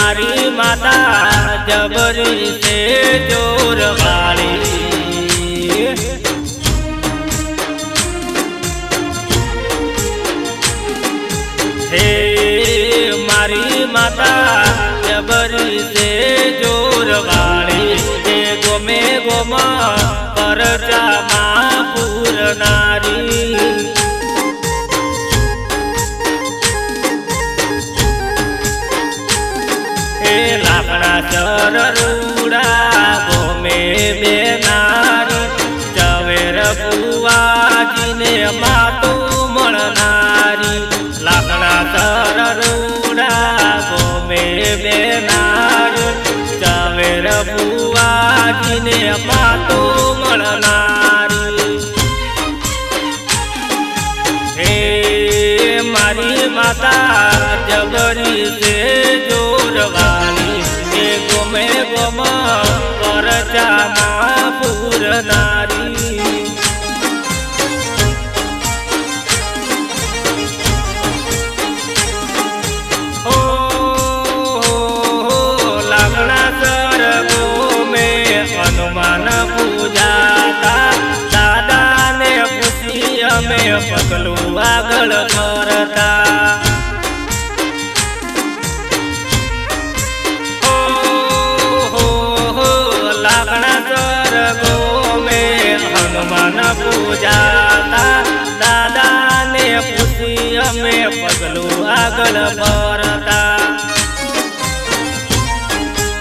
मारी माता जबरी से जोर वाली हे मारी माता जबरी से जोर वाली हे गोमे गोमा परचा मापुर नारी हे लाकड़ा चर रूड़ा गोमे बेनारी चवेर बुआजी ने मातू मळनारी लाकड़ा चर रूड़ा गोमे बेनारी चवेर बुआजी ने मातू मळनारी हे मारी माता जबरी से जोर वाली हे गोमे गोमा परचा मापुर नारी हो लागना सर गोमे हनुमान पूजाता दादा ने पूछी अमे पगलू आगळ करता हनुमान पूजाता दादा ने पूछी अमे पगलू आगळ करता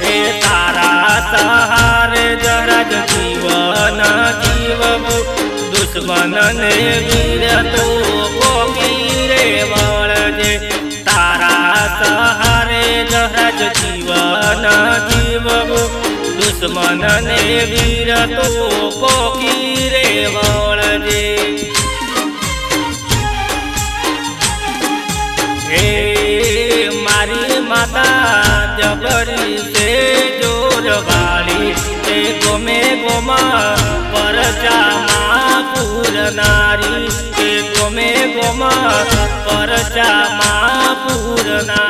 हे तारा सहारे जरज जीवन जीवबू दुश्मन ने वीर तो रे वळजे तारा सहारे जरज जीवन जीवबू दुश्मन ने वीर तो रे वळजे हे मारी माता जबरी से जोर वाली हे गोमे गोमा परचा मापुर नारी हे गोमे गोमा परचा मापुर नारी।